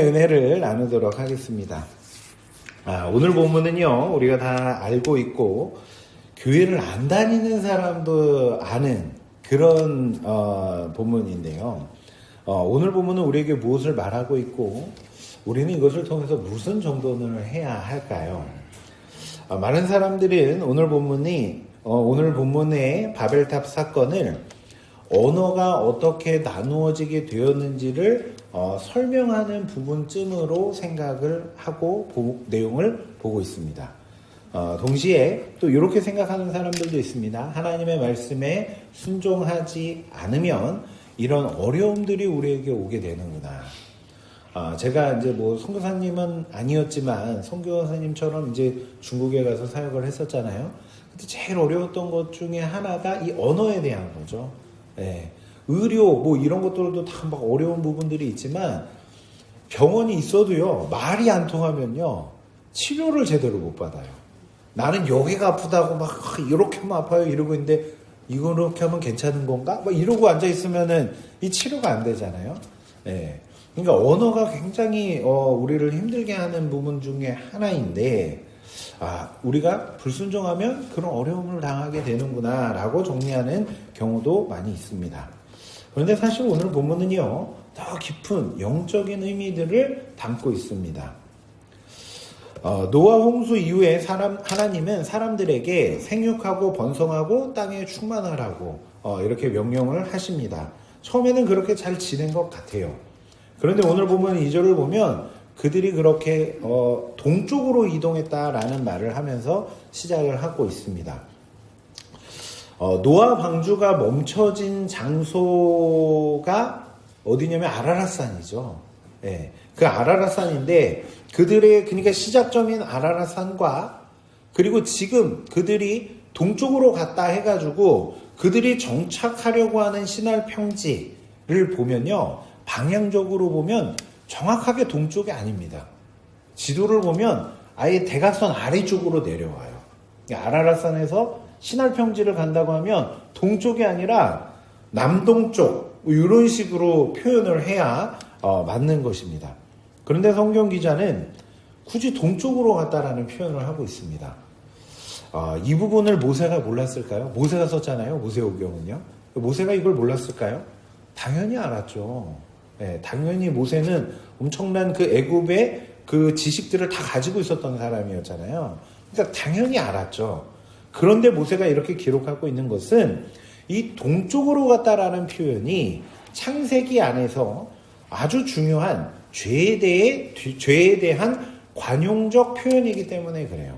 은혜를 나누도록 하겠습니다. 오늘 본문은요, 우리가 다 알고 있고 교회를 안 다니는 사람도 아는 그런 본문인데요. 오늘 본문은 우리에게 무엇을 말하고 있고 우리는 이것을 통해서 무슨 정돈을 해야 할까요? 많은 사람들은 오늘 본문의 바벨탑 사건을 언어가 어떻게 나누어지게 되었는지를 설명하는 부분쯤으로 생각을 하고 내용을 보고 있습니다. 동시에 또 이렇게 생각하는 사람들도 있습니다. 하나님의 말씀에 순종하지 않으면 이런 어려움들이 우리에게 오게 되는구나. 제가 이제 선교사님은 아니었지만 선교사님처럼 이제 중국에 가서 사역을 했었잖아요. 근데 제일 어려웠던 것 중에 하나가 이 언어에 대한 거죠. 네. 의료 이런 것들도 다 막 어려운 부분들이 있지만 병원이 있어도요, 말이 안 통하면요 치료를 제대로 못 받아요. 나는 여기가 아프다고 막 이렇게 하면 아파요 이러고 있는데 이렇게 하면 괜찮은 건가? 이러고 앉아 있으면은 이 치료가 안 되잖아요. 네. 그러니까 언어가 굉장히 우리를 힘들게 하는 부분 중에 하나인데 우리가 불순종하면 그런 어려움을 당하게 되는구나 라고 정리하는 경우도 많이 있습니다. 그런데 사실 오늘 본문은요, 더 깊은 영적인 의미들을 담고 있습니다. 노아 홍수 이후에 하나님은 사람들에게 생육하고 번성하고 땅에 충만하라고 이렇게 명령을 하십니다. 처음에는 그렇게 잘 지낸 것 같아요. 그런데 오늘 보면 2절을 보면 그들이 그렇게 동쪽으로 이동했다라는 말을 하면서 시작을 하고 있습니다. 노아 방주가 멈춰진 장소가 어디냐면 아라랏산이죠. 네, 그 아라랏산인데 그러니까 시작점인 아라랏산과 그리고 지금 그들이 동쪽으로 갔다 해가지고 그들이 정착하려고 하는 시날 평지를 보면요, 방향적으로 보면 정확하게 동쪽이 아닙니다. 지도를 보면 아예 대각선 아래쪽으로 내려와요. 아라랏산에서 시날 평지를 간다고 하면 동쪽이 아니라 남동쪽 이런 식으로 표현을 해야 맞는 것입니다. 그런데 성경 기자는 굳이 동쪽으로 갔다라는 표현을 하고 있습니다. 이 부분을 모세가 몰랐을까요? 모세가 썼잖아요. 모세오경은요. 모세가 이걸 몰랐을까요? 당연히 알았죠. 네, 당연히 모세는 엄청난 그 애굽의 그 지식들을 다 가지고 있었던 사람이었잖아요. 그러니까 당연히 알았죠. 그런데 모세가 이렇게 기록하고 있는 것은 이 동쪽으로 갔다라는 표현이 창세기 안에서 아주 중요한 죄에 대한 관용적 표현이기 때문에 그래요.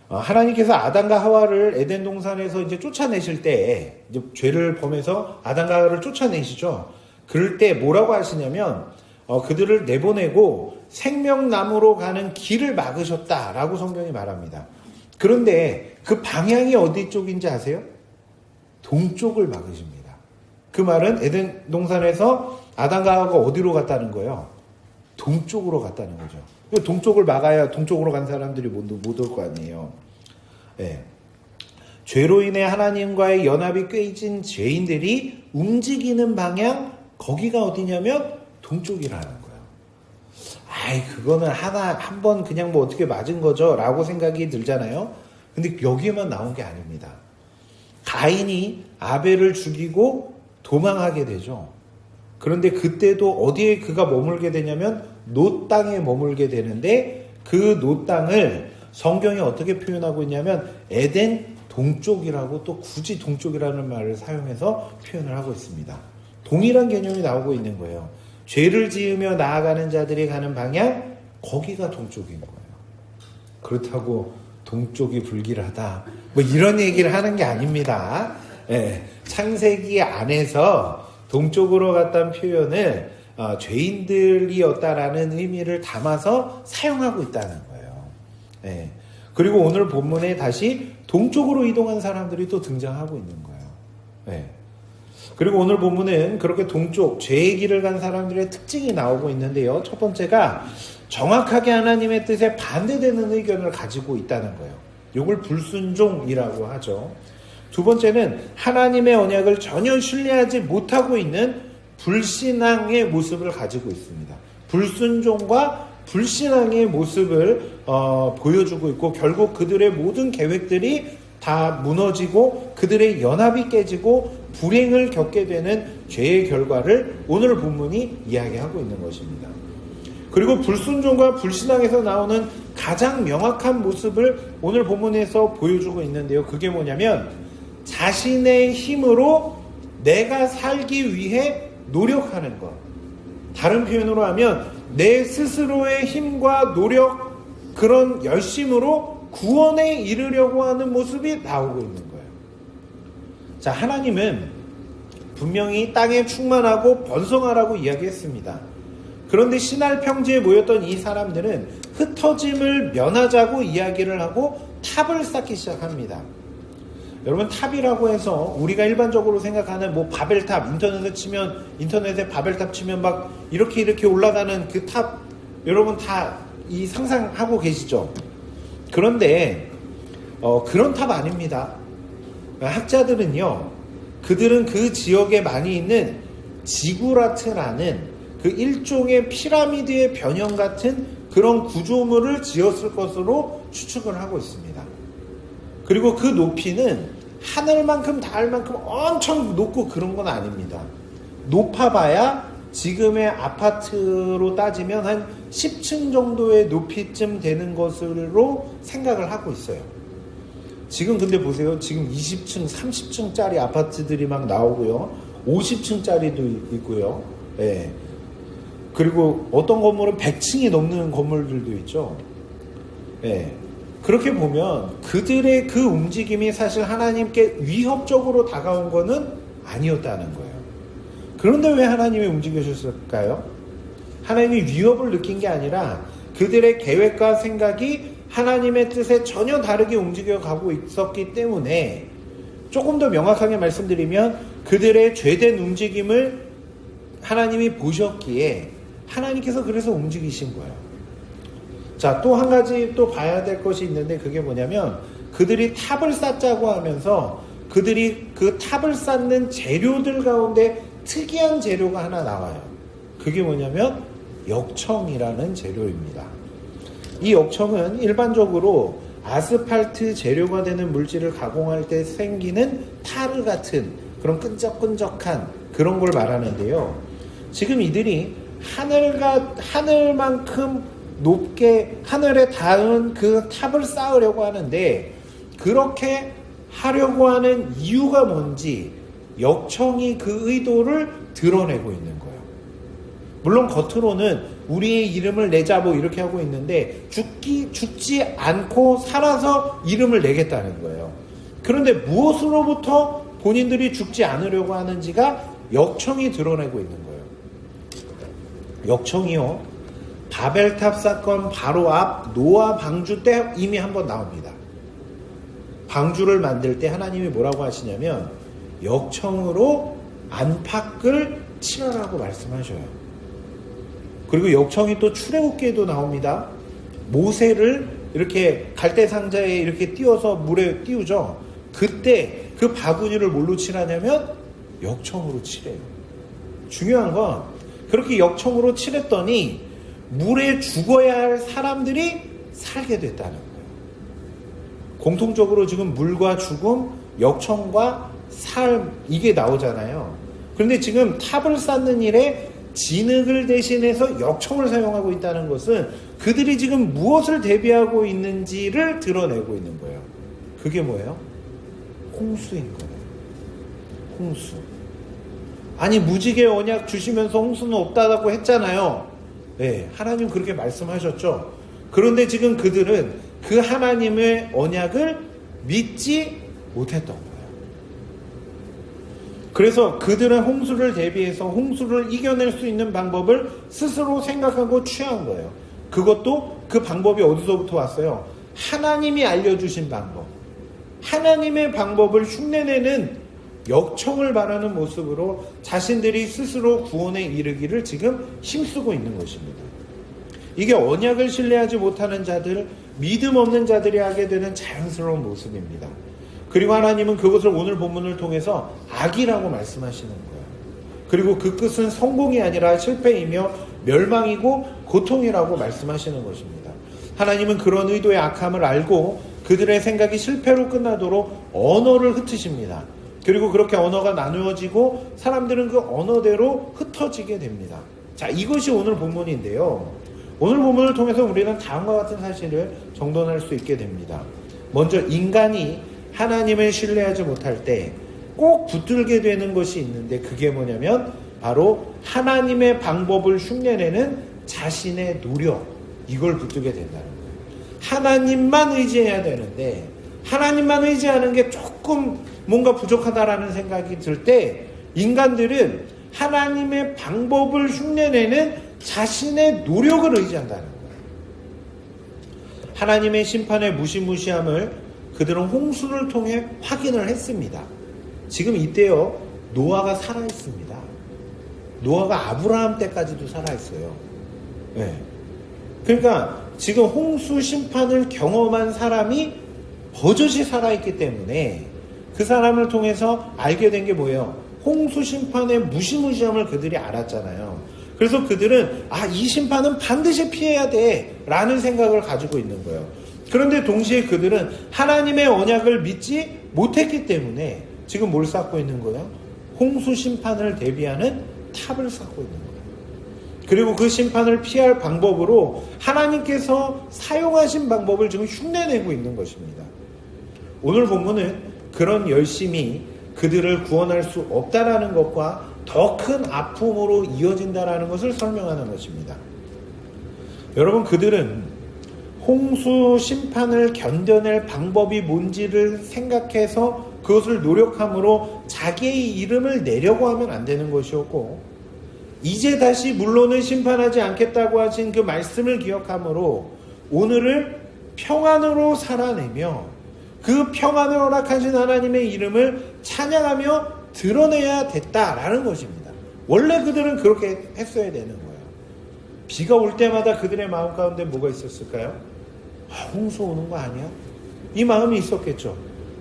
하나님께서 아담과 하와를 에덴 동산에서 이제 쫓아내실 때, 이제 죄를 범해서 아담과 하와를 쫓아내시죠. 그럴 때 뭐라고 하시냐면 그들을 내보내고 생명나무로 가는 길을 막으셨다라고 성경이 말합니다. 그런데 그 방향이 어디 쪽인지 아세요? 동쪽을 막으십니다. 그 말은 에덴 동산에서 아담과 하와가 어디로 갔다는 거예요? 동쪽으로 갔다는 거죠. 동쪽을 막아야 동쪽으로 간 사람들이 못 올 거 아니에요. 네. 죄로 인해 하나님과의 연합이 깨진 죄인들이 움직이는 방향, 거기가 어디냐면 동쪽이라는 거예요. 그거는 한 번 그냥 어떻게 맞은 거죠? 라고 생각이 들잖아요. 근데 여기에만 나온 게 아닙니다. 가인이 아벨을 죽이고 도망하게 되죠. 그런데 그때도 어디에 그가 머물게 되냐면 노 땅에 머물게 되는데 그 노 땅을 성경이 어떻게 표현하고 있냐면 에덴 동쪽이라고 또 굳이 동쪽이라는 말을 사용해서 표현을 하고 있습니다. 동일한 개념이 나오고 있는 거예요. 죄를 지으며 나아가는 자들이 가는 방향, 거기가 동쪽인 거예요. 그렇다고 동쪽이 불길하다 이런 얘기를 하는 게 아닙니다. 네, 창세기 안에서 동쪽으로 갔다는 표현을 죄인들이었다라는 의미를 담아서 사용하고 있다는 거예요. 네. 그리고 오늘 본문에 다시 동쪽으로 이동한 사람들이 또 등장하고 있는 거예요. 네. 그리고 오늘 본문은 그렇게 동쪽, 죄의 길을 간 사람들의 특징이 나오고 있는데요. 첫 번째가 정확하게 하나님의 뜻에 반대되는 의견을 가지고 있다는 거예요. 이걸 불순종이라고 하죠. 두 번째는 하나님의 언약을 전혀 신뢰하지 못하고 있는 불신앙의 모습을 가지고 있습니다. 불순종과 불신앙의 모습을 보여주고 있고, 결국 그들의 모든 계획들이 다 무너지고 그들의 연합이 깨지고 불행을 겪게 되는 죄의 결과를 오늘 본문이 이야기하고 있는 것입니다. 그리고 불순종과 불신앙에서 나오는 가장 명확한 모습을 오늘 본문에서 보여주고 있는데요. 그게 뭐냐면 자신의 힘으로 내가 살기 위해 노력하는 것. 다른 표현으로 하면 내 스스로의 힘과 노력, 그런 열심으로 구원에 이르려고 하는 모습이 나오고 있는 거예요. 자, 하나님은 분명히 땅에 충만하고 번성하라고 이야기했습니다. 그런데 신할 평지에 모였던 이 사람들은 흩어짐을 면하자고 이야기를 하고 탑을 쌓기 시작합니다. 여러분, 탑이라고 해서 우리가 일반적으로 생각하는 뭐 바벨탑, 인터넷에 바벨탑 치면 막 이렇게 올라가는 그 탑, 여러분 다 이 상상하고 계시죠? 그런데 그런 탑 아닙니다. 학자들은요, 그들은 그 지역에 많이 있는 지구라트라는 그 일종의 피라미드의 변형 같은 그런 구조물을 지었을 것으로 추측을 하고 있습니다. 그리고 그 높이는 하늘만큼 닿을 만큼 엄청 높고 그런 건 아닙니다. 높아봐야 지금의 아파트로 따지면 한 10층 정도의 높이쯤 되는 것으로 생각을 하고 있어요. 지금 근데 보세요. 지금 20층, 30층짜리 아파트들이 막 나오고요. 50층짜리도 있고요. 예. 그리고 어떤 건물은 100층이 넘는 건물들도 있죠. 예. 그렇게 보면 그들의 그 움직임이 사실 하나님께 위협적으로 다가온 것은 아니었다는 거예요. 그런데 왜 하나님이 움직이셨을까요? 하나님이 위협을 느낀 게 아니라 그들의 계획과 생각이 하나님의 뜻에 전혀 다르게 움직여가고 있었기 때문에, 조금 더 명확하게 말씀드리면 그들의 죄된 움직임을 하나님이 보셨기에 하나님께서 그래서 움직이신 거예요. 자, 또 한 가지 또 봐야 될 것이 있는데, 그게 뭐냐면 그들이 탑을 쌓자고 하면서 그들이 그 탑을 쌓는 재료들 가운데 특이한 재료가 하나 나와요. 그게 뭐냐면 역청이라는 재료입니다. 이 역청은 일반적으로 아스팔트 재료가 되는 물질을 가공할 때 생기는 타르 같은 그런 끈적끈적한 그런 걸 말하는데요. 지금 이들이 하늘만큼 높게 하늘에 닿은 그 탑을 쌓으려고 하는데, 그렇게 하려고 하는 이유가 뭔지 역청이 그 의도를 드러내고 있는 거예요. 물론 겉으로는 우리의 이름을 내자 뭐 이렇게 하고 있는데 죽지 않고 살아서 이름을 내겠다는 거예요. 그런데 무엇으로부터 본인들이 죽지 않으려고 하는지가 역청이 드러내고 있는 거예요. 역청이요, 바벨탑 사건 바로 앞 노아 방주 때 이미 한번 나옵니다. 방주를 만들 때 하나님이 뭐라고 하시냐면 역청으로 안팎을 칠하라고 말씀하셔요. 그리고 역청이 또 출애굽기에도 나옵니다. 모세를 이렇게 갈대 상자에 이렇게 띄워서 물에 띄우죠. 그때 그 바구니를 뭘로 칠하냐면 역청으로 칠해요. 중요한 건 그렇게 역청으로 칠했더니 물에 죽어야 할 사람들이 살게 됐다는 거예요. 공통적으로 지금 물과 죽음, 역청과 삶, 이게 나오잖아요. 그런데 지금 탑을 쌓는 일에 진흙을 대신해서 역청을 사용하고 있다는 것은 그들이 지금 무엇을 대비하고 있는지를 드러내고 있는 거예요. 그게 뭐예요? 홍수인 거예요. 홍수. 아니, 무지개 언약 주시면서 홍수는 없다고 했잖아요. 네, 하나님 그렇게 말씀하셨죠. 그런데 지금 그들은 그 하나님의 언약을 믿지 못했던 거예요. 그래서 그들은 홍수를 대비해서 홍수를 이겨낼 수 있는 방법을 스스로 생각하고 취한 거예요. 그것도 그 방법이 어디서부터 왔어요? 하나님이 알려주신 방법. 하나님의 방법을 흉내내는 역청을 바라는 모습으로 자신들이 스스로 구원에 이르기를 지금 힘쓰고 있는 것입니다. 이게 언약을 신뢰하지 못하는 자들, 믿음 없는 자들이 하게 되는 자연스러운 모습입니다. 그리고 하나님은 그것을 오늘 본문을 통해서 악이라고 말씀하시는 거예요. 그리고 그 끝은 성공이 아니라 실패이며 멸망이고 고통이라고 말씀하시는 것입니다. 하나님은 그런 의도의 악함을 알고 그들의 생각이 실패로 끝나도록 언어를 흩으십니다. 그리고 그렇게 언어가 나누어지고 사람들은 그 언어대로 흩어지게 됩니다. 자, 이것이 오늘 본문인데요. 오늘 본문을 통해서 우리는 다음과 같은 사실을 정돈할 수 있게 됩니다. 먼저 인간이 하나님을 신뢰하지 못할 때 꼭 붙들게 되는 것이 있는데 그게 뭐냐면 바로 하나님의 방법을 흉내내는 자신의 노력, 이걸 붙들게 된다는 거예요. 하나님만 의지해야 되는데 하나님만 의지하는 게 조금 뭔가 부족하다라는 생각이 들 때 인간들은 하나님의 방법을 흉내내는 자신의 노력을 의지한다는 거예요. 하나님의 심판의 무시무시함을 그들은 홍수를 통해 확인을 했습니다. 지금 이때요, 노아가 살아있습니다. 노아가 아브라함 때까지도 살아있어요. 네. 그러니까 지금 홍수 심판을 경험한 사람이 버젓이 살아있기 때문에 그 사람을 통해서 알게 된 게 뭐예요? 홍수 심판의 무시무시함을 그들이 알았잖아요. 그래서 그들은 이 심판은 반드시 피해야 돼 라는 생각을 가지고 있는 거예요. 그런데 동시에 그들은 하나님의 언약을 믿지 못했기 때문에 지금 뭘 쌓고 있는 거예요? 홍수 심판을 대비하는 탑을 쌓고 있는 거예요. 그리고 그 심판을 피할 방법으로 하나님께서 사용하신 방법을 지금 흉내내고 있는 것입니다. 오늘 본문은 그런 열심이 그들을 구원할 수 없다라는 것과 더 큰 아픔으로 이어진다라는 것을 설명하는 것입니다. 여러분, 그들은 홍수 심판을 견뎌낼 방법이 뭔지를 생각해서 그것을 노력함으로 자기의 이름을 내려고 하면 안 되는 것이었고, 이제 다시 물론은 심판하지 않겠다고 하신 그 말씀을 기억함으로 오늘을 평안으로 살아내며 그 평안을 허락하신 하나님의 이름을 찬양하며 드러내야 됐다라는 것입니다. 원래 그들은 그렇게 했어야 되는 거예요. 비가 올 때마다 그들의 마음 가운데 뭐가 있었을까요? 홍수 오는 거 아니야? 이 마음이 있었겠죠.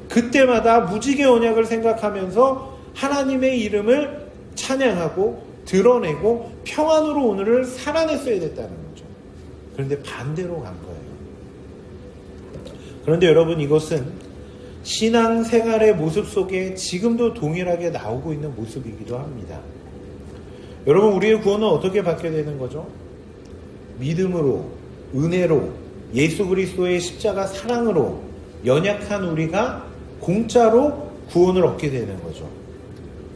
그때마다 무지개 언약을 생각하면서 하나님의 이름을 찬양하고 드러내고 평안으로 오늘을 살아냈어야 됐다는 거죠. 그런데 반대로 간 거예요. 그런데 여러분, 이것은 신앙생활의 모습 속에 지금도 동일하게 나오고 있는 모습이기도 합니다. 여러분, 우리의 구원은 어떻게 받게 되는 거죠? 믿음으로, 은혜로, 예수 그리스도의 십자가 사랑으로 연약한 우리가 공짜로 구원을 얻게 되는 거죠.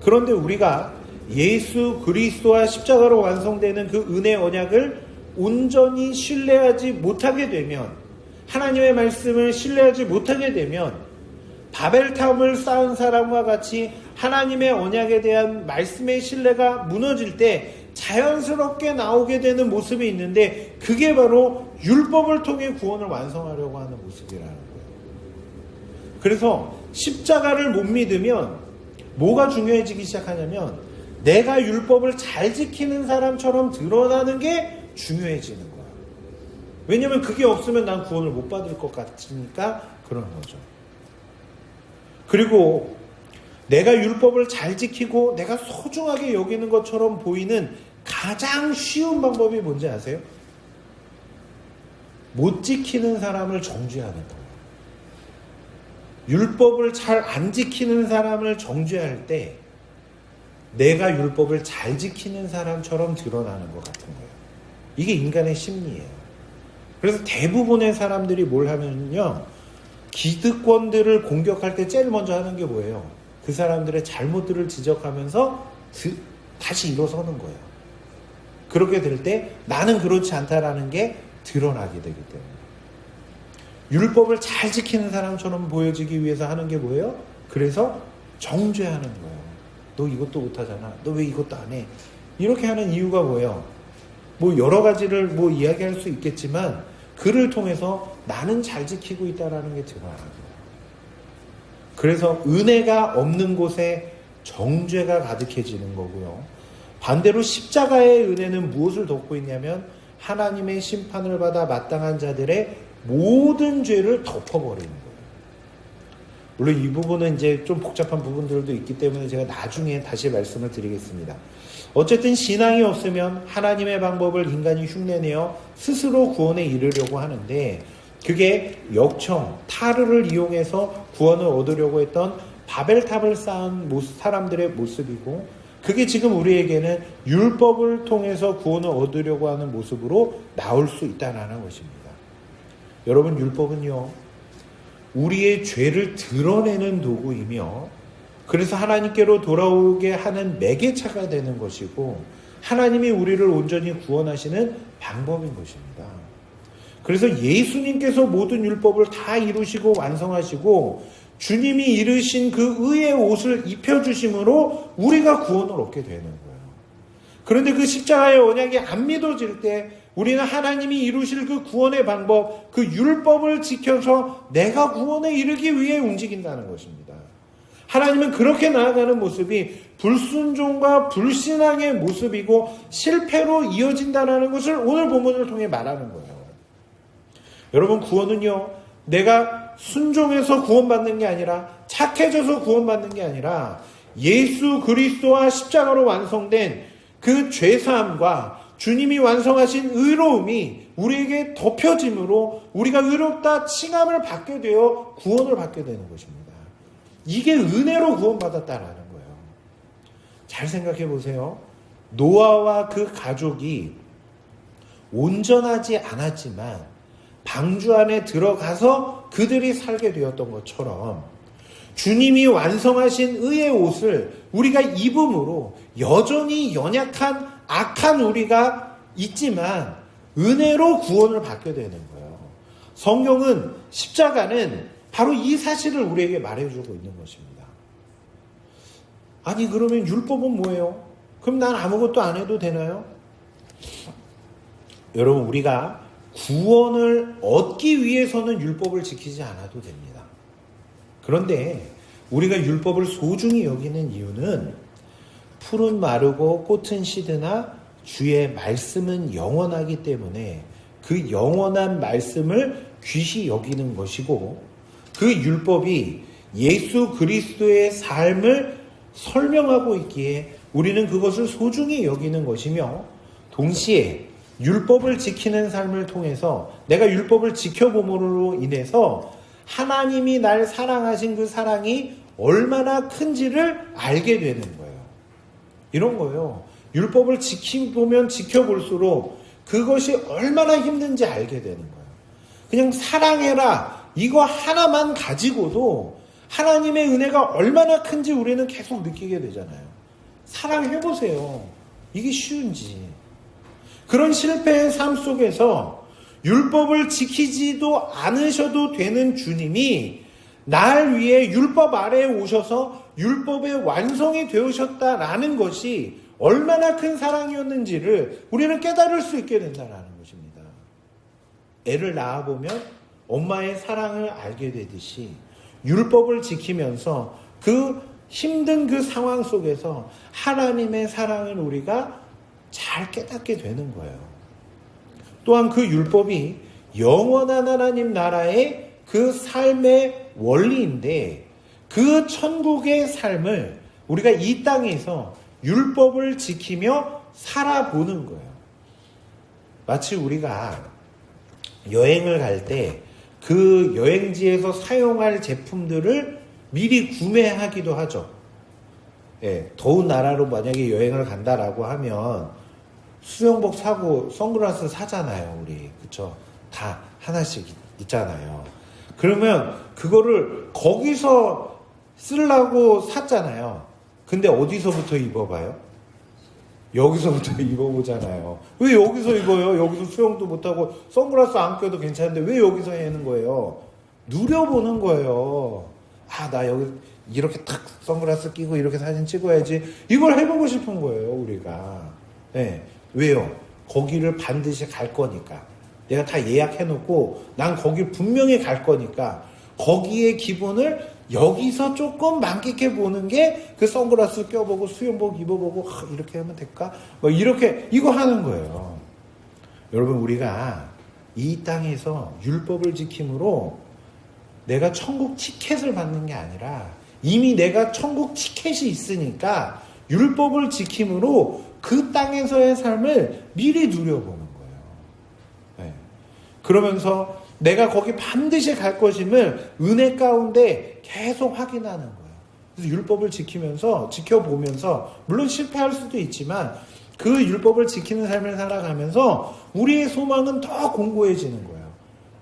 그런데 우리가 예수 그리스도와 십자가로 완성되는 그 은혜 언약을 온전히 신뢰하지 못하게 되면, 하나님의 말씀을 신뢰하지 못하게 되면 바벨탑을 쌓은 사람과 같이 하나님의 언약에 대한 말씀의 신뢰가 무너질 때 자연스럽게 나오게 되는 모습이 있는데, 그게 바로 율법을 통해 구원을 완성하려고 하는 모습이라는 거예요. 그래서 십자가를 못 믿으면 뭐가 중요해지기 시작하냐면 내가 율법을 잘 지키는 사람처럼 드러나는 게 중요해지는 거예요. 왜냐면 그게 없으면 난 구원을 못 받을 것 같으니까 그런 거죠. 그리고 내가 율법을 잘 지키고 내가 소중하게 여기는 것처럼 보이는 가장 쉬운 방법이 뭔지 아세요? 못 지키는 사람을 정죄하는 거예요. 율법을 잘 안 지키는 사람을 정죄할 때 내가 율법을 잘 지키는 사람처럼 드러나는 것 같은 거예요. 이게 인간의 심리예요. 그래서 대부분의 사람들이 뭘 하면요, 기득권들을 공격할 때 제일 먼저 하는 게 뭐예요? 그 사람들의 잘못들을 지적하면서 다시 일어서는 거예요. 그렇게 될 때 나는 그렇지 않다라는 게 드러나게 되기 때문에. 율법을 잘 지키는 사람처럼 보여지기 위해서 하는 게 뭐예요? 그래서 정죄하는 거예요. 너 이것도 못하잖아. 너 왜 이것도 안 해? 이렇게 하는 이유가 뭐예요? 뭐 여러 가지를 이야기할 수 있겠지만 그를 통해서 나는 잘 지키고 있다라는 게 드러나는 거예요. 그래서 은혜가 없는 곳에 정죄가 가득해지는 거고요. 반대로 십자가의 은혜는 무엇을 덮고 있냐면 하나님의 심판을 받아 마땅한 자들의 모든 죄를 덮어버리는 거예요. 물론 이 부분은 이제 좀 복잡한 부분들도 있기 때문에 제가 나중에 다시 말씀을 드리겠습니다. 어쨌든 신앙이 없으면 하나님의 방법을 인간이 흉내내어 스스로 구원에 이르려고 하는데, 그게 역청, 타르를 이용해서 구원을 얻으려고 했던 바벨탑을 쌓은 사람들의 모습이고, 그게 지금 우리에게는 율법을 통해서 구원을 얻으려고 하는 모습으로 나올 수 있다는 것입니다. 여러분, 율법은요, 우리의 죄를 드러내는 도구이며, 그래서 하나님께로 돌아오게 하는 매개차가 되는 것이고, 하나님이 우리를 온전히 구원하시는 방법인 것입니다. 그래서 예수님께서 모든 율법을 다 이루시고 완성하시고 주님이 이루신 그 의의 옷을 입혀주심으로 우리가 구원을 얻게 되는 거예요. 그런데 그 십자가의 언약이 안 믿어질 때 우리는 하나님이 이루실 그 구원의 방법, 그 율법을 지켜서 내가 구원에 이르기 위해 움직인다는 것입니다. 하나님은 그렇게 나아가는 모습이 불순종과 불신앙의 모습이고 실패로 이어진다는 것을 오늘 본문을 통해 말하는 거예요. 여러분, 구원은요, 내가 순종해서 구원받는 게 아니라, 착해져서 구원받는 게 아니라 예수 그리스도와 십자가로 완성된 그 죄사함과 주님이 완성하신 의로움이 우리에게 덮여짐으로 우리가 의롭다 칭함을 받게 되어 구원을 받게 되는 것입니다. 이게 은혜로 구원받았다라는 거예요. 잘 생각해 보세요. 노아와 그 가족이 온전하지 않았지만 방주 안에 들어가서 그들이 살게 되었던 것처럼 주님이 완성하신 의의 옷을 우리가 입음으로 여전히 연약한 악한 우리가 있지만 은혜로 구원을 받게 되는 거예요. 성경은, 십자가는 바로 이 사실을 우리에게 말해주고 있는 것입니다. 아니, 그러면 율법은 뭐예요? 그럼 난 아무것도 안 해도 되나요? 여러분, 우리가 구원을 얻기 위해서는 율법을 지키지 않아도 됩니다. 그런데 우리가 율법을 소중히 여기는 이유는 풀은 마르고 꽃은 시드나 주의 말씀은 영원하기 때문에 그 영원한 말씀을 귀시 여기는 것이고, 그 율법이 예수 그리스도의 삶을 설명하고 있기에 우리는 그것을 소중히 여기는 것이며, 동시에 율법을 지키는 삶을 통해서 내가 율법을 지켜봄으로 인해서 하나님이 날 사랑하신 그 사랑이 얼마나 큰지를 알게 되는 거예요. 이런 거예요. 율법을 지켜보면 지켜볼수록 그것이 얼마나 힘든지 알게 되는 거예요. 그냥 사랑해라, 이거 하나만 가지고도 하나님의 은혜가 얼마나 큰지 우리는 계속 느끼게 되잖아요. 사랑해보세요. 이게 쉬운지. 그런 실패의 삶 속에서 율법을 지키지도 않으셔도 되는 주님이 날 위해 율법 아래에 오셔서 율법의 완성이 되으셨다라는 것이 얼마나 큰 사랑이었는지를 우리는 깨달을 수 있게 된다는 것입니다. 애를 낳아보면 엄마의 사랑을 알게 되듯이 율법을 지키면서 그 힘든 그 상황 속에서 하나님의 사랑을 우리가 잘 깨닫게 되는 거예요. 또한 그 율법이 영원한 하나님 나라의 그 삶의 원리인데, 그 천국의 삶을 우리가 이 땅에서 율법을 지키며 살아보는 거예요. 마치 우리가 여행을 갈 때 그 여행지에서 사용할 제품들을 미리 구매하기도 하죠. 예, 더운 나라로 만약에 여행을 간다라고 하면 수영복 사고 선글라스 사잖아요, 우리. 그쵸? 다 하나씩 있잖아요. 그러면 그거를 거기서 쓰려고 샀잖아요. 근데 어디서부터 입어봐요? 여기서부터 입어보잖아요. 왜 여기서 입어요? 여기서 수영도 못하고 선글라스 안 껴도 괜찮은데 왜 여기서 하는 거예요? 누려보는 거예요. 아, 나 여기 이렇게 탁 선글라스 끼고 이렇게 사진 찍어야지. 이걸 해보고 싶은 거예요, 우리가. 네. 왜요? 거기를 반드시 갈 거니까. 내가 다 예약해놓고 난 거길 분명히 갈 거니까 거기의 기분을 여기서 조금 만끽해보는 게 그 선글라스 껴보고 수영복 입어보고 이렇게 하면 될까? 뭐 이렇게 이거 하는 거예요. 여러분, 우리가 이 땅에서 율법을 지킴으로 내가 천국 티켓을 받는 게 아니라 이미 내가 천국 티켓이 있으니까 율법을 지킴으로 그 땅에서의 삶을 미리 누려보는 거예요. 네. 그러면서 내가 거기 반드시 갈 것임을 은혜 가운데 계속 확인하는 거예요. 그래서 율법을 지켜보면서 물론 실패할 수도 있지만 그 율법을 지키는 삶을 살아가면서 우리의 소망은 더 공고해지는 거예요.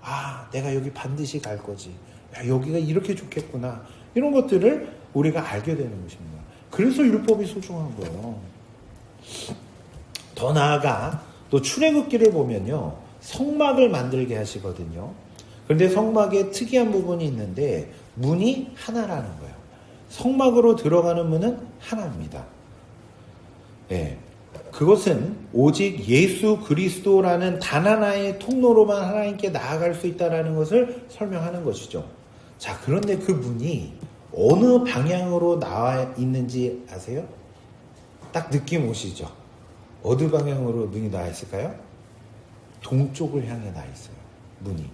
아, 내가 여기 반드시 갈 거지. 야, 여기가 이렇게 좋겠구나. 이런 것들을 우리가 알게 되는 것입니다. 그래서 율법이 소중한 거예요. 더 나아가 또 출애굽기를 보면요, 성막을 만들게 하시거든요. 그런데 성막에 특이한 부분이 있는데 문이 하나라는 거예요. 성막으로 들어가는 문은 하나입니다. 네. 그것은 오직 예수 그리스도라는 단 하나의 통로로만 하나님께 나아갈 수 있다는 것을 설명하는 것이죠. 자, 그런데 그 문이 어느 방향으로 나와 있는지 아세요? 딱 느낌 오시죠? 어느 방향으로 문이 나와 있을까요? 동쪽을 향해 나와 있어요. 문이.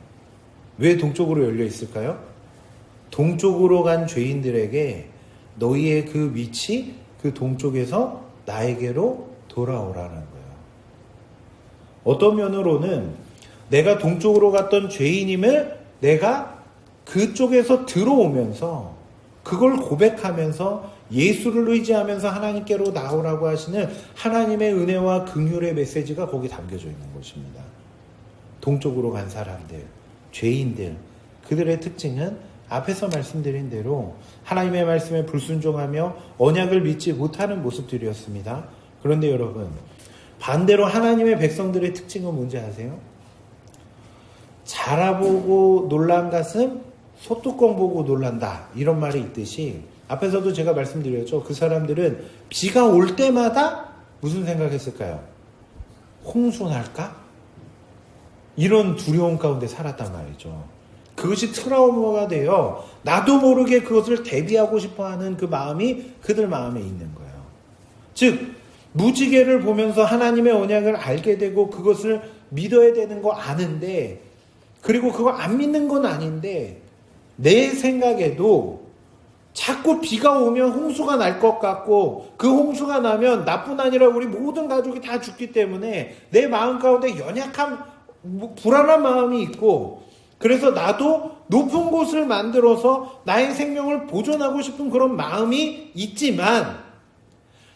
왜 동쪽으로 열려 있을까요? 동쪽으로 간 죄인들에게 너희의 그 위치, 그 동쪽에서 나에게로 돌아오라는 거예요. 어떤 면으로는 내가 동쪽으로 갔던 죄인임을 내가 그쪽에서 들어오면서 그걸 고백하면서 예수를 의지하면서 하나님께로 나오라고 하시는 하나님의 은혜와 긍휼의 메시지가 거기 담겨져 있는 것입니다. 동쪽으로 간 사람들, 죄인들, 그들의 특징은 앞에서 말씀드린 대로 하나님의 말씀에 불순종하며 언약을 믿지 못하는 모습들이었습니다. 그런데 여러분, 반대로 하나님의 백성들의 특징은 뭔지 아세요? 자라보고 놀란 가슴, 소뚜껑 보고 놀란다, 이런 말이 있듯이 앞에서도 제가 말씀드렸죠. 그 사람들은 비가 올 때마다 무슨 생각했을까요? 홍수 날까? 이런 두려움 가운데 살았단 말이죠. 그것이 트라우마가 되어 나도 모르게 그것을 대비하고 싶어하는 그 마음이 그들 마음에 있는 거예요. 즉 무지개를 보면서 하나님의 언약을 알게 되고 그것을 믿어야 되는 거 아는데, 그리고 그거 안 믿는 건 아닌데 내 생각에도 자꾸 비가 오면 홍수가 날 것 같고 그 홍수가 나면 나뿐 아니라 우리 모든 가족이 다 죽기 때문에 내 마음 가운데 연약한 불안한 마음이 있고, 그래서 나도 높은 곳을 만들어서 나의 생명을 보존하고 싶은 그런 마음이 있지만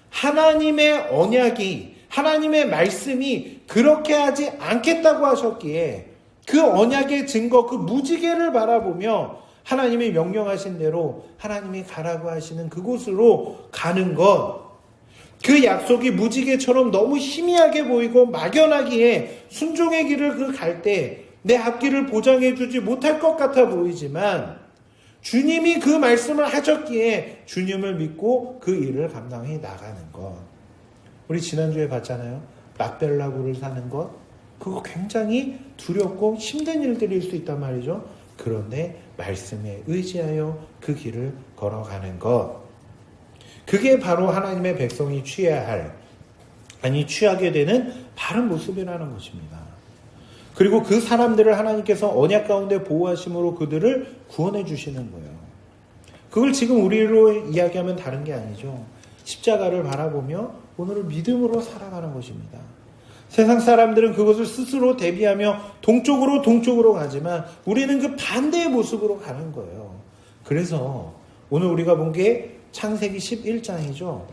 하나님의 언약이, 하나님의 말씀이 그렇게 하지 않겠다고 하셨기에 그 언약의 증거, 그 무지개를 바라보며 하나님이 명령하신 대로 하나님이 가라고 하시는 그곳으로 가는 것, 그 약속이 무지개처럼 너무 희미하게 보이고 막연하기에 순종의 길을 그 갈 때 내 앞길을 보장해 주지 못할 것 같아 보이지만 주님이 그 말씀을 하셨기에 주님을 믿고 그 일을 감당해 나가는 것. 우리 지난주에 봤잖아요. 막벨라굴을 사는 것. 그거 굉장히 두렵고 힘든 일들일 수 있단 말이죠. 그런데 말씀에 의지하여 그 길을 걸어가는 것. 그게 바로 하나님의 백성이 취하게 되는 바른 모습이라는 것입니다. 그리고 그 사람들을 하나님께서 언약 가운데 보호하심으로 그들을 구원해 주시는 거예요. 그걸 지금 우리로 이야기하면 다른 게 아니죠. 십자가를 바라보며 오늘을 믿음으로 살아가는 것입니다. 세상 사람들은 그것을 스스로 대비하며 동쪽으로 가지만 우리는 그 반대의 모습으로 가는 거예요. 그래서 오늘 우리가 본 게 창세기 11장이죠.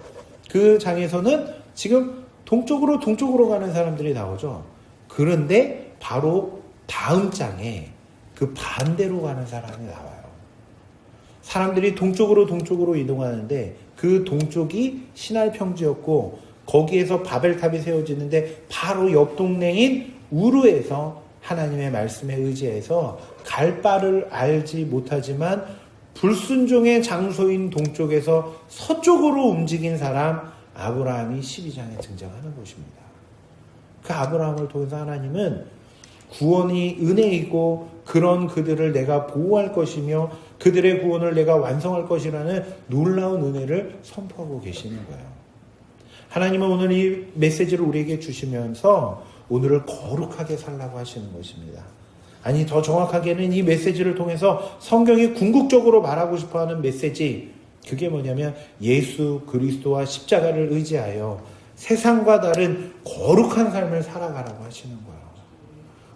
그 장에서는 지금 동쪽으로 가는 사람들이 나오죠. 그런데 바로 다음 장에 그 반대로 가는 사람이 나와요. 사람들이 동쪽으로 이동하는데 그 동쪽이 시날 평지였고 거기에서 바벨탑이 세워지는데 바로 옆 동네인 우르에서 하나님의 말씀에 의지해서 갈 바를 알지 못하지만 불순종의 장소인 동쪽에서 서쪽으로 움직인 사람 아브라함이 12장에 등장하는 것입니다. 그 아브라함을 통해서 하나님은 구원이 은혜이고 그런 그들을 내가 보호할 것이며 그들의 구원을 내가 완성할 것이라는 놀라운 은혜를 선포하고 계시는 거예요. 하나님은 오늘 이 메시지를 우리에게 주시면서 오늘을 거룩하게 살라고 하시는 것입니다. 아니, 더 정확하게는 이 메시지를 통해서 성경이 궁극적으로 말하고 싶어하는 메시지, 그게 뭐냐면 예수 그리스도와 십자가를 의지하여 세상과 다른 거룩한 삶을 살아가라고 하시는 거예요.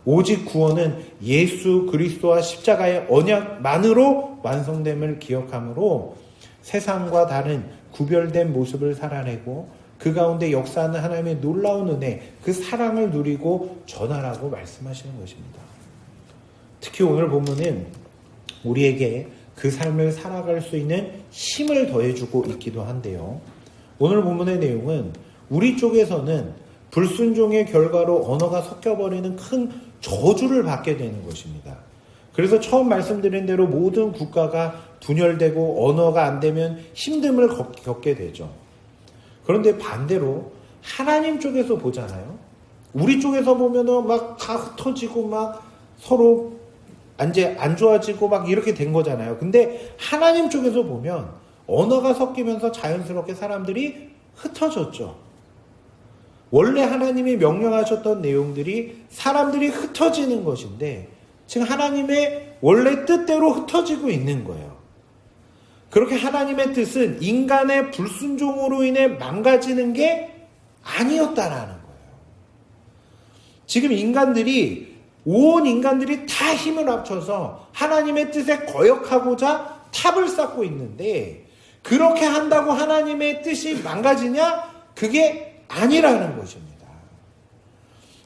오직 구원은 예수 그리스도와 십자가의 언약만으로 완성됨을 기억하므로 세상과 다른 구별된 모습을 살아내고 그 가운데 역사하는 하나님의 놀라운 은혜, 그 사랑을 누리고 전하라고 말씀하시는 것입니다. 특히 오늘 본문은 우리에게 그 삶을 살아갈 수 있는 힘을 더해주고 있기도 한데요. 오늘 본문의 내용은 우리 쪽에서는 불순종의 결과로 언어가 섞여버리는 큰 저주를 받게 되는 것입니다. 그래서 처음 말씀드린 대로 모든 국가가 분열되고 언어가 안 되면 힘듦을 겪게 되죠. 그런데 반대로 하나님 쪽에서 보잖아요. 우리 쪽에서 보면은 막 다 흩어지고 막 서로 이제 안 좋아지고 막 이렇게 된 거잖아요. 근데 하나님 쪽에서 보면 언어가 섞이면서 자연스럽게 사람들이 흩어졌죠. 원래 하나님이 명령하셨던 내용들이 사람들이 흩어지는 것인데 지금 하나님의 원래 뜻대로 흩어지고 있는 거예요. 그렇게 하나님의 뜻은 인간의 불순종으로 인해 망가지는 게 아니었다라는 거예요. 지금 온 인간들이 다 힘을 합쳐서 하나님의 뜻에 거역하고자 탑을 쌓고 있는데 그렇게 한다고 하나님의 뜻이 망가지냐? 그게 아니라는 것입니다.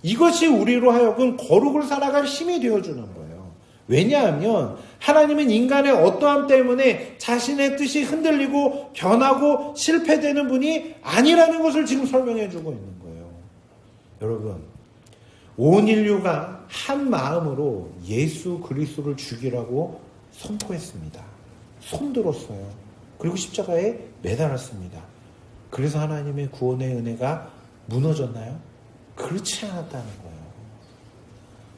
이것이 우리로 하여금 거룩을 살아갈 힘이 되어주는 거예요. 왜냐하면 하나님은 인간의 어떠함 때문에 자신의 뜻이 흔들리고 변하고 실패되는 분이 아니라는 것을 지금 설명해 주고 있는 거예요. 여러분, 온 인류가 한 마음으로 예수 그리스도를 죽이라고 선포했습니다. 손들었어요. 그리고 십자가에 매달았습니다. 그래서 하나님의 구원의 은혜가 무너졌나요? 그렇지 않았다는 거예요.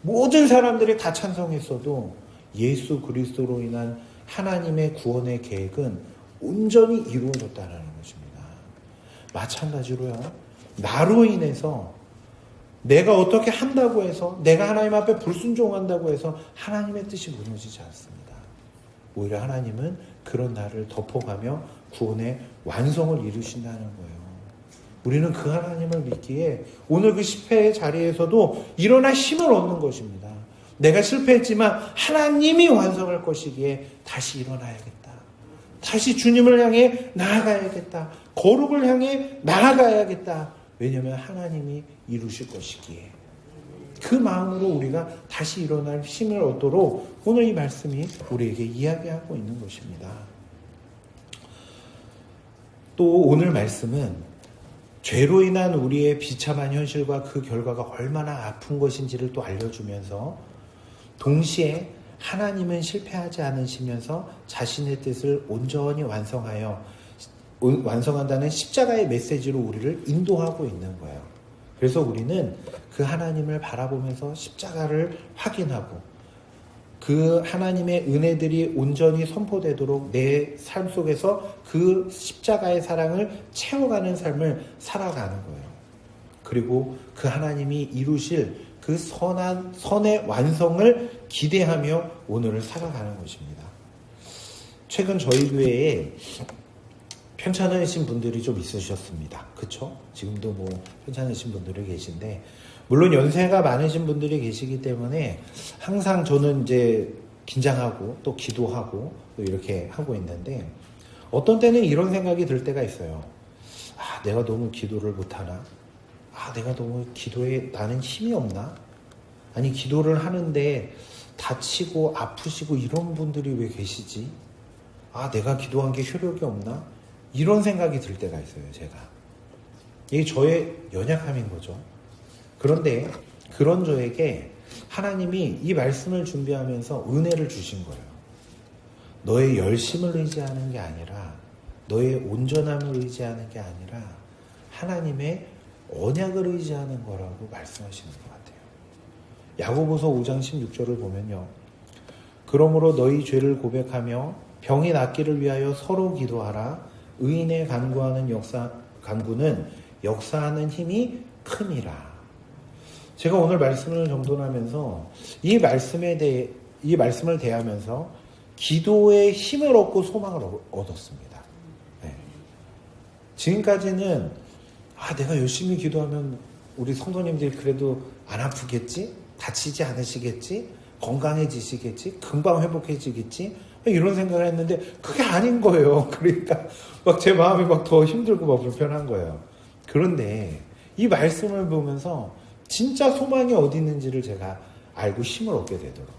모든 사람들이 다 찬성했어도 예수 그리스도로 인한 하나님의 구원의 계획은 온전히 이루어졌다는 것입니다. 마찬가지로요. 나로 인해서 내가 어떻게 한다고 해서 내가 하나님 앞에 불순종한다고 해서 하나님의 뜻이 무너지지 않습니다. 오히려 하나님은 그런 나를 덮어가며 구원의 완성을 이루신다는 거예요. 우리는 그 하나님을 믿기에 오늘 그 실패의 자리에서도 일어나 힘을 얻는 것입니다. 내가 실패했지만 하나님이 완성할 것이기에 다시 일어나야겠다. 다시 주님을 향해 나아가야겠다. 거룩을 향해 나아가야겠다. 왜냐하면 하나님이 이루실 것이기에. 그 마음으로 우리가 다시 일어날 힘을 얻도록 오늘 이 말씀이 우리에게 이야기하고 있는 것입니다. 또 오늘 말씀은 죄로 인한 우리의 비참한 현실과 그 결과가 얼마나 아픈 것인지를 또 알려주면서 동시에 하나님은 실패하지 않으시면서 자신의 뜻을 온전히 완성한다는 십자가의 메시지로 우리를 인도하고 있는 거예요. 그래서 우리는 그 하나님을 바라보면서 십자가를 확인하고 그 하나님의 은혜들이 온전히 선포되도록 내 삶 속에서 그 십자가의 사랑을 채워가는 삶을 살아가는 거예요. 그리고 그 하나님이 이루실 그 선의 완성을 기대하며 오늘을 살아가는 것입니다. 최근 저희 교회에 편찮으신 분들이 좀 있으셨습니다. 그쵸? 지금도 뭐 편찮으신 분들이 계신데, 물론 연세가 많으신 분들이 계시기 때문에 항상 저는 이제 긴장하고 또 기도하고 또 이렇게 하고 있는데, 어떤 때는 이런 생각이 들 때가 있어요. 아, 내가 너무 기도를 못하나? 아, 내가 너무 기도에 나는 힘이 없나? 아니, 기도를 하는데 다치고 아프시고 이런 분들이 왜 계시지? 아, 내가 기도한 게 효력이 없나? 이런 생각이 들 때가 있어요, 제가. 이게 저의 연약함인 거죠. 그런데 그런 저에게 하나님이 이 말씀을 준비하면서 은혜를 주신 거예요. 너의 열심을 의지하는 게 아니라, 너의 온전함을 의지하는 게 아니라 하나님의 언약을 의지하는 거라고 말씀하시는 것 같아요. 야고보서 5장 16절을 보면요. 그러므로 너희 죄를 고백하며 병이 낫기를 위하여 서로 기도하라. 의인의 간구는 역사하는 힘이 큼이라. 제가 오늘 말씀을 정돈하면서 이 말씀을 대하면서 기도의 힘을 얻고 소망을 얻었습니다. 네. 지금까지는 내가 열심히 기도하면 우리 성도님들이 그래도 안 아프겠지? 다치지 않으시겠지? 건강해지시겠지? 금방 회복해지겠지? 이런 생각을 했는데 그게 아닌 거예요. 그러니까 막 제 마음이 막 더 힘들고 막 불편한 거예요. 그런데 이 말씀을 보면서 진짜 소망이 어디 있는지를 제가 알고 힘을 얻게 되더라고요.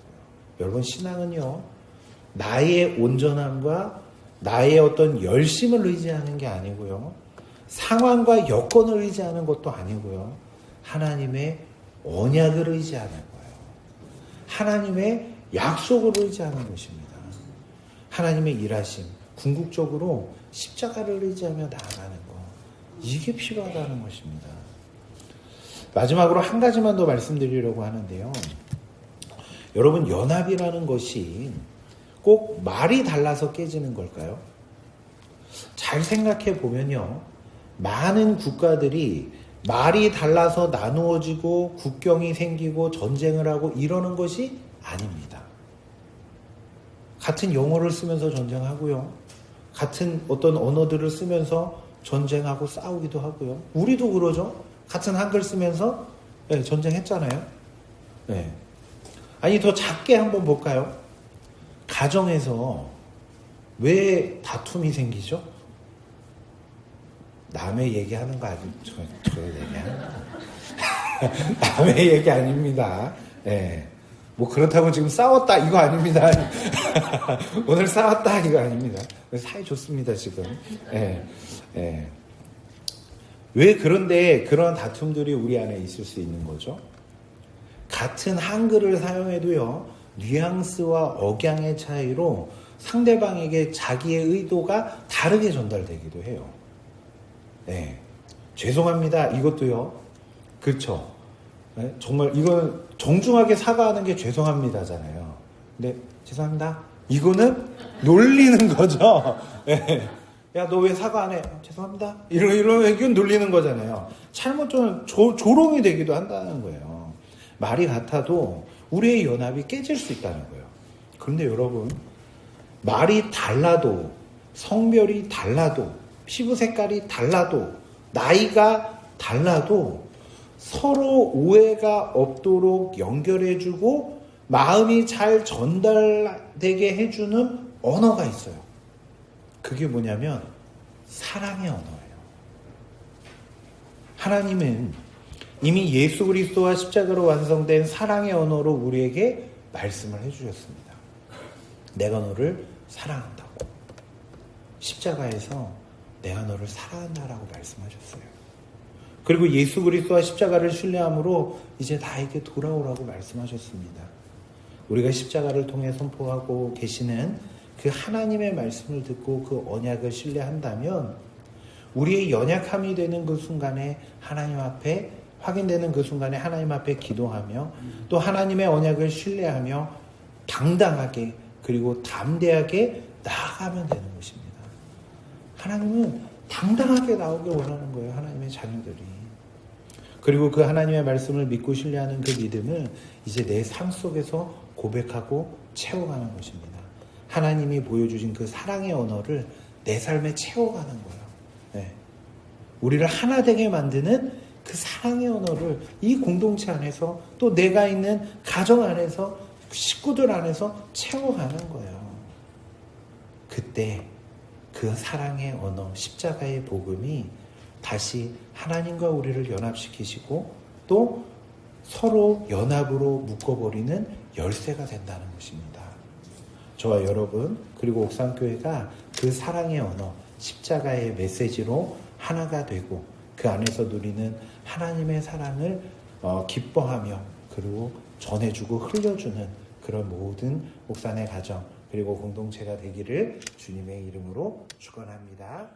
여러분, 신앙은요, 나의 온전함과 나의 어떤 열심을 의지하는 게 아니고요, 상황과 여건을 의지하는 것도 아니고요, 하나님의 언약을 의지하는 거예요. 하나님의 약속을 의지하는 것입니다. 하나님의 일하심, 궁극적으로 십자가를 의지하며 나아가는 것, 이게 필요하다는 것입니다. 마지막으로 한 가지만 더 말씀드리려고 하는데요. 여러분, 연합이라는 것이 꼭 말이 달라서 깨지는 걸까요? 잘 생각해 보면요, 많은 국가들이 말이 달라서 나누어지고 국경이 생기고 전쟁을 하고 이러는 것이 아닙니다. 같은 영어를 쓰면서 전쟁하고요, 같은 어떤 언어들을 쓰면서 전쟁하고 싸우기도 하고요. 우리도 그러죠. 같은 한글 쓰면서 전쟁했잖아요. 네. 아니, 더 작게 한번 볼까요? 가정에서 왜 다툼이 생기죠? 남의 얘기하는 거 아니고 저 얘기하는 거. 남의 얘기 아닙니다. 네. 뭐 그렇다고 지금 싸웠다 이거 아닙니다. 오늘 싸웠다 이거 아닙니다. 사이 좋습니다 지금. 네. 네. 왜 그런데 그런 다툼들이 우리 안에 있을 수 있는 거죠? 같은 한글을 사용해도요, 뉘앙스와 억양의 차이로 상대방에게 자기의 의도가 다르게 전달되기도 해요. 네. 죄송합니다. 이것도요. 그렇죠. 네? 정말 이건 정중하게 사과하는 게 죄송합니다잖아요. 근데 죄송합니다. 이거는 놀리는 거죠. 네. 야, 너 왜 사과 안 해? 죄송합니다. 이런 이건 놀리는 거잖아요. 잘못 좀 조롱이 되기도 한다는 거예요. 말이 같아도 우리의 연합이 깨질 수 있다는 거예요. 그런데 여러분, 말이 달라도, 성별이 달라도, 피부 색깔이 달라도, 나이가 달라도 서로 오해가 없도록 연결해주고 마음이 잘 전달되게 해주는 언어가 있어요. 그게 뭐냐면 사랑의 언어예요. 하나님은 이미 예수 그리스도와 십자가로 완성된 사랑의 언어로 우리에게 말씀을 해주셨습니다. 내가 너를 사랑한다고. 십자가에서 내가 너를 사랑한다라고 말씀하셨어요. 그리고 예수 그리스도와 십자가를 신뢰함으로 이제 나에게 돌아오라고 말씀하셨습니다. 우리가 십자가를 통해 선포하고 계시는 그 하나님의 말씀을 듣고 그 언약을 신뢰한다면 우리의 연약함이 되는 그 순간에 하나님 앞에 확인되는 그 순간에 하나님 앞에 기도하며 또 하나님의 언약을 신뢰하며 당당하게 그리고 담대하게 나아가면 되는 것입니다. 하나님은 당당하게 나오길 원하는 거예요. 하나님의 자녀들이. 그리고 그 하나님의 말씀을 믿고 신뢰하는 그 믿음을 이제 내 삶 속에서 고백하고 채워가는 것입니다. 하나님이 보여주신 그 사랑의 언어를 내 삶에 채워가는 거예요. 네. 우리를 하나 되게 만드는 그 사랑의 언어를 이 공동체 안에서 또 내가 있는 가정 안에서 식구들 안에서 채워가는 거예요. 그때 그 사랑의 언어, 십자가의 복음이 다시 하나님과 우리를 연합시키시고 또 서로 연합으로 묶어버리는 열쇠가 된다는 것입니다. 저와 여러분 그리고 옥상교회가 그 사랑의 언어, 십자가의 메시지로 하나가 되고 그 안에서 누리는 하나님의 사랑을 기뻐하며 그리고 전해주고 흘려주는 그런 모든 옥산의 가정 그리고 공동체가 되기를 주님의 이름으로 축원합니다.